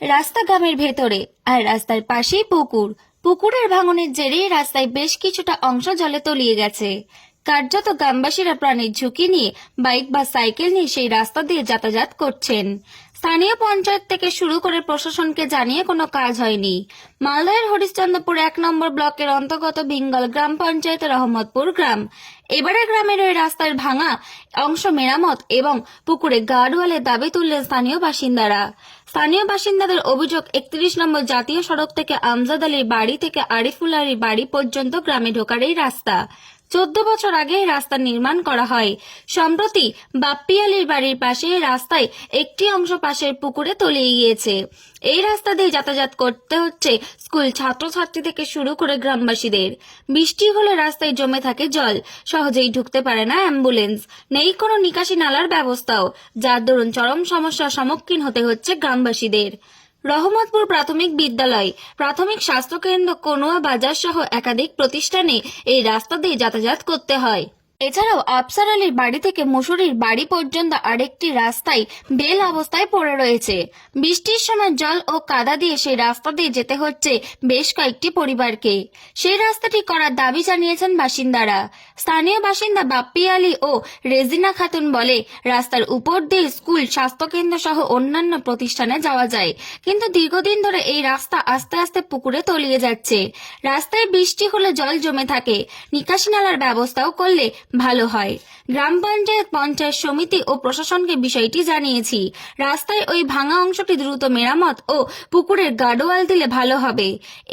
রাস্তা গ্রামের ভেতরে, আর রাস্তার পাশেই পুকুর। পুকুরের ভাঙনের জেরে রাস্তায় বেশ কিছুটা অংশ জলে তলিয়ে গেছে। কার্যত গ্রামবাসীরা প্রাণের ঝুঁকি নিয়ে বাইক বা সাইকেল নিয়ে সেই রাস্তা দিয়ে যাতায়াত করছেন। স্থানীয় পঞ্চায়েত থেকে শুরু করে প্রশাসনকে জানিয়ে কোনো কাজ হয়নি। মালদহের হরিশ্চন্দ্রপুর 1 নম্বর ব্লকের অন্তর্গত ভিঙ্গল গ্রাম পঞ্চায়েতের রহমতপুর গ্রাম। এবারে গ্রামের ওই রাস্তার ভাঙা অংশ মেরামত এবং পুকুরে গার্ডওয়ালের দাবি তুললেন স্থানীয় বাসিন্দারা। স্থানীয় বাসিন্দাদের অভিযোগ, 31 নম্বর জাতীয় সড়ক থেকে আমজাদ আলীর বাড়ি থেকে আরিফুল আলীর বাড়ি পর্যন্ত গ্রামে ঢোকার এই রাস্তা 14 বছর আগে এই রাস্তা নির্মাণ করা হয়। সম্প্রতি বাপ্পি আলীর বাড়ির পাশে এই রাস্তায় একটি অংশ পাশের পুকুরে তলিয়ে গিয়েছে। এই রাস্তা দিয়ে যাতায়াত করতে হচ্ছে স্কুল ছাত্রছাত্রী থেকে শুরু করে গ্রামবাসীদের। বৃষ্টি হলে রাস্তায় জমে থাকে জল, সহজেই ঢুকতে পারে না অ্যাম্বুলেন্স, নেই কোনো নিকাশি নালার ব্যবস্থাও, যার দরুন চরম সমস্যার সম্মুখীন হতে হচ্ছে গ্রামবাসীদের। রহমতপুর প্রাথমিক বিদ্যালয়, প্রাথমিক স্বাস্থ্যকেন্দ্র, কনুয়া বাজার সহ একাধিক প্রতিষ্ঠানে এই রাস্তা দিয়ে যাতায়াত করতে হয়। এছাড়াও আফসার আলীর বাড়ি থেকে মুসুরির বাড়ি পর্যন্ত আরেকটি রাস্তায় বেল অবস্থায় পড়ে রয়েছে। বৃষ্টির সময় জল ও কাদা দিয়ে সেই রাস্তা দিয়ে যেতে হচ্ছে বেশ কয়েকটি পরিবারকে। সেই রাস্তাটি করার দাবি জানিয়েছেন বাসিন্দারা। স্থানীয় বাসিন্দা বাপ্পি আলী ও রেজিনা খাতুন বলে, রাস্তার উপর দিয়ে স্কুল, স্বাস্থ্যকেন্দ্র সহ অন্যান্য প্রতিষ্ঠানে যাওয়া যায়, কিন্তু দীর্ঘদিন ধরে এই রাস্তা আস্তে আস্তে পুকুরে তলিয়ে যাচ্ছে। রাস্তায় বৃষ্টি হলে জল জমে থাকে, নিকাশি নালার ব্যবস্থাও করলে ভালো হয়। গ্রাম পঞ্চায়েত, পঞ্চায়েত সমিতি ও প্রশাসনকে বিষয়টি জানিয়েছি। রাস্তায় ওই ভাঙা অংশটি দ্রুত মেরামত ও পুকুরের গার্ডওয়াল দিলে ভালো হবে।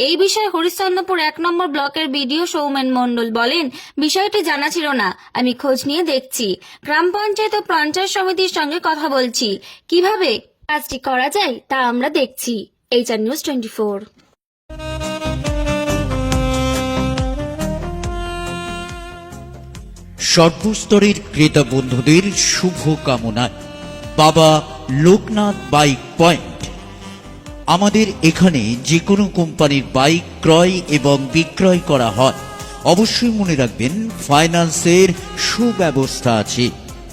এই বিষয়ে হরিশ্চন্দ্রপুর 1 নম্বর ব্লকের বিডিও সৌমেন মণ্ডল বলেন, বিষয়টি জানা ছিল না, আমি খোঁজ নিয়ে দেখছি। গ্রাম পঞ্চায়েত ও পঞ্চায়েত সমিতির সঙ্গে কথা বলছি, কিভাবে কাজটি করা যায় তা আমরা দেখছি। HR News 24। সর্বস্তরের ক্রেতা বন্ধুদের শুভ কামনায় বাবা লোকনাথ বাইক পয়েন্ট। আমাদের এখানে যে কোনো কোম্পানির বাইক ক্রয় এবং বিক্রয় করা হয়। অবশ্যই মনে রাখবেন, ফাইন্যান্সের সুব্যবস্থা আছে।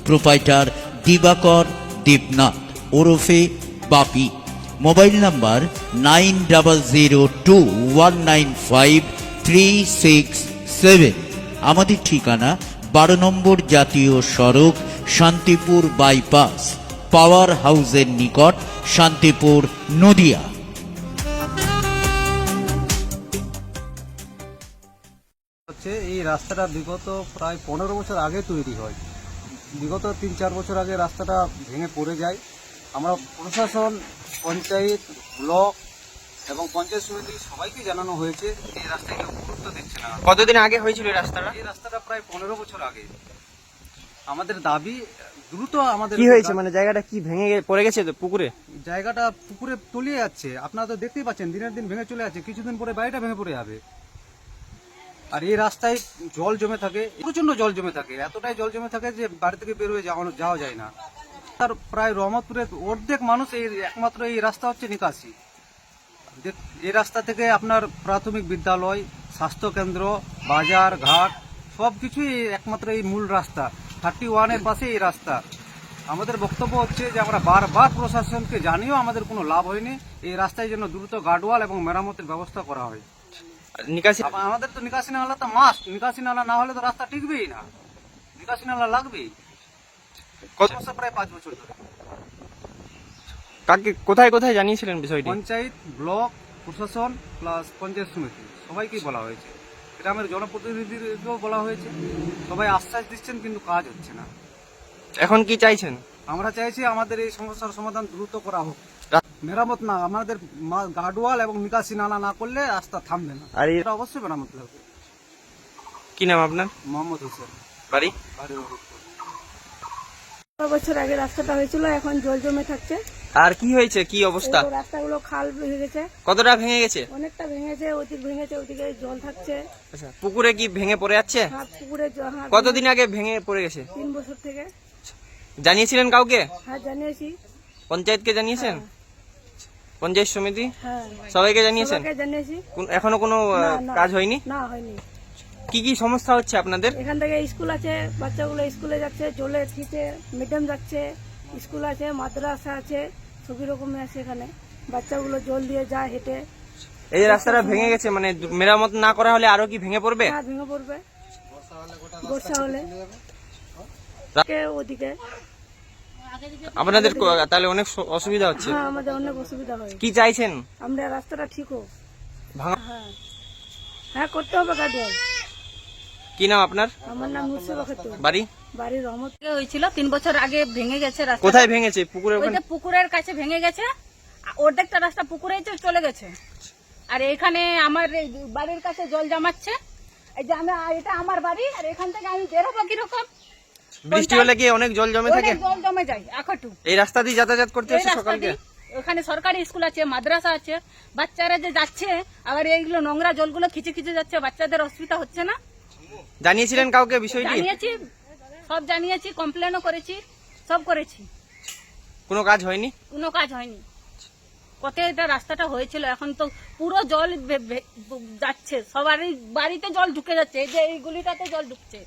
প্রোপাইটার দিবাকর দেবনাথ ওরফে বাপি। Mobile number 9002195367। আমাদের ঠিকানা 12 নম্বর জাতীয় সড়ক, শান্তিপুর বাইপাস, পাওয়ার হাউসের নিকট, শান্তিপুর, নদিয়া। এই রাস্তাটা বিগত প্রায় 15 বছর আগে তৈরি হয়। বিগত 3-4 বছর আগে রাস্তাটা ভেঙে পড়ে যায়। আমরা প্রশাসন, পঞ্চায়েত, ব্লক এবং পঞ্চায়েত সমিতি সবাইকে জানানো হয়েছে, এই রাস্তায় কেউ গুরুত্ব দিচ্ছে না। কতদিন আগে হয়েছিল এই রাস্তাটা? এই রাস্তাটা প্রায় 15 বছর আগে। আমাদের দাবি দ্রুত আমাদের কি হয়েছে, মানে জায়গাটা কি ভেঙে পড়ে গেছে তো পুকুরে? জায়গাটা পুকুরে তলিয়ে যাচ্ছে, আপনারা তো দেখতেই পাচ্ছেন, দিনের দিন ভেঙে চলে যাচ্ছে, কিছুদিন পরে বাড়িটা ভেঙে পড়ে যাবে। আর এই রাস্তায় জল জমে থাকে, প্রচন্ড জল জমে থাকে, এতটাই জল জমে থাকে যে বাড়ি থেকে বের হয়ে যাওয়া যায় না। তার প্রায় রহমতপুরের অর্ধেক মানুষ একমাত্র এই রাস্তা হচ্ছে নিকাশি। এই রাস্তা থেকে আপনার প্রাথমিক বিদ্যালয়, স্বাস্থ্যকেন্দ্র, বাজার ঘাট সব কিছুই একমাত্র এই মূল রাস্তা। 31-এর পাশে এই রাস্তা। আমাদের বক্তব্য হচ্ছে যে আমরা বারবার প্রশাসনকে জানিয়েও আমাদের কোনো লাভ হয়নি। এই রাস্তায় যেন দ্রুত গার্ডওয়াল এবং মেরামতের ব্যবস্থা করা হয়। নিকাশি আমাদের তো নিকাশি নালা তো মাস্ট, নিকাশি নালা না হলে তো রাস্তা টিকবেই না, নিকাশি নালা লাগবেই। প্রায় 5 বছর ধরে কাকে কোথায় কোথায় জানিয়েছিলেন বিষয়টি? পঞ্চায়েত, ব্লক, প্রশাসন প্লাস পঞ্চায়েত সমিতি সবাইকেই বলা হয়েছে, গ্রামের জনপ্রতিনিধিদেরকেও বলা হয়েছে। সবাই আশ্বাস দিচ্ছেন, কিন্তু কাজ হচ্ছে না। এখন কি চাইছেন? আমরা চাইছি আমাদের এই সমস্যার সমাধান দ্রুত করা হোক। মেরামত না, আমাদের গার্ডওয়াল এবং নিকাশি নালা না করলে রাস্তা থামবে না। আর এটা অবশ্যই মেরামত হবে। কি নাম আপনার? মোহাম্মদ হোসেন, বাড়ি? বাড়ি। বছর আগে রাস্তাটা হয়েছিল, এখন জল জমে থাকছে। আর কি হয়েছে, কি অবস্থা? রাস্তাগুলো খাল ভেঙে গেছে। কতটা ভেঙে গেছে? অনেকটা ভেঙেছে, ওদিকে জল থাকছে। আচ্ছা, পুকুরে কি ভেঙে পড়ে যাচ্ছে? হ্যাঁ, পুকুরে কতদিন আগে ভেঙে পড়ে গেছে? 3 বছর থেকে। জানিয়েছিলেন কাউকে? হ্যাঁ, জানিয়েছি। পঞ্চায়েতকে জানিয়েছেন? পঞ্চায়েত সমিতি হ্যাঁ, সবাইকে জানিয়েছেন? জানিয়েছি। এখনো কোনো কাজ হয়নি? না, হয়নি। কি কি সমস্যা হচ্ছে আপনাদের? এখান থেকে স্কুল আছে, বাচ্চাগুলো স্কুলে যাচ্ছে, জলে ঠিকছে, ম্যাডাম যাচ্ছে, স্কুল আছে, মাদ্রাসা আছে, সবই রকমের আছে এখানে। বাচ্চাগুলো জল দিয়ে যায় হেঁটে, এই যে রাস্তাটা ভেঙে গেছে, মানে মেরামত না করা হলে আরো কি ভেঙে পড়বে? হাত ভেঙে পড়বে বর্ষা হলে। ওদিকে আপনাদের তাহলে অনেক অসুবিধা হচ্ছে। হ্যাঁ, আমাদের অনেক অসুবিধা হয়। কি চাইছেন? আমরা রাস্তাটা ঠিক হোক। ভাঙা হ্যাঁ হ্যাঁ, করতে হবে গার্ডওয়াল। কি নাম আপনার? আমার নাম মুর্শিদা খাতুন, বাড়ি বাড়ি রহমত। হয়েছিল 3 বছর আগে, ভেঙে গেছে রাস্তা। কোথায় ভেঙেছে? পুকুরের ওখানে? ওইটা পুকুরের কাছে ভেঙে গেছে, অর্ধেকটা রাস্তা পুকুরে চলে গেছে। আর এখানে আমার এই বাড়ির কাছে জল জমাচ্ছে। এই যে এটা আমার বাড়ি, আর এখান থেকে আমি বের হবো কিরকম? বৃষ্টি হলে কি অনেক জল জমে থাকে? অনেক জল জমে যায় একটু। এই রাস্তা দিয়ে যাতায়াত করতে এই হচ্ছে রাস্তা সকালকে? দিয়ে ওখানে সরকারি স্কুল আছে, মাদ্রাসা আছে, বাচ্চারা যে যাচ্ছে, আবার এইগুলো নোংরা জলগুলো খিচে খিচে যাচ্ছে, বাচ্চাদের অসুবিধা হচ্ছে না? জানিয়েছিলেন কাউকে বিষয়টি? জানিয়েছি, সব জানিয়েছি, কমপ্লেনও করেছি, সব করেছি, কোনো কাজ হয়নি? কোনো কাজ হয়নি। কত এটা রাস্তাটা হয়েছিল, এখন তো পুরো জল যাচ্ছে, সবারই বাড়িতে জল ঢুকে যাচ্ছে। এই যে এই গুলিটাতে জল ঢুকছে।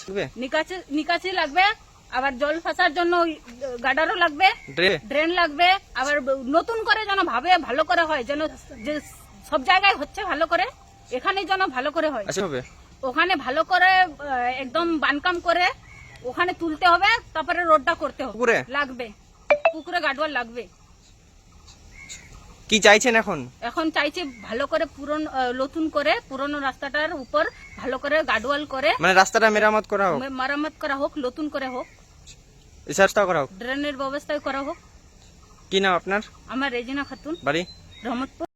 ঢুকবে? নিকাশি লাগবে, আবার জল ফাঁসার জন্য গাডারও লাগবে, ড্রেন লাগবে, আবার নতুন করে যেন ভালো করে হয়, যেন যে সব জায়গায় হচ্ছে ভালো করে, এখানে যেন ভালো করে হয়। আচ্ছা, হবে। ওখানে ভালো করে একদম বানকাম করে ওখানে তুলতে হবে, তারপরে রোডটা করতে হবে। পুকুরে? লাগবে, পুকুরে গাডওয়াল লাগবে। কি চাইছেন এখন? এখন চাইছি ভালো করে নতুন করে পুরনো রাস্তাটার উপর ভালো করে গাডওয়াল করে মানে রাস্তাটা মেরামত করা হোক, মেরামত করা হোক, নতুন করে হোক, রিসার্চটা করা হোক। ড্রেনের ব্যবস্থা করা হোক। কি নাম আপনার? আমার রেজিনা খাতুন, বাড়ি রহমতপুর।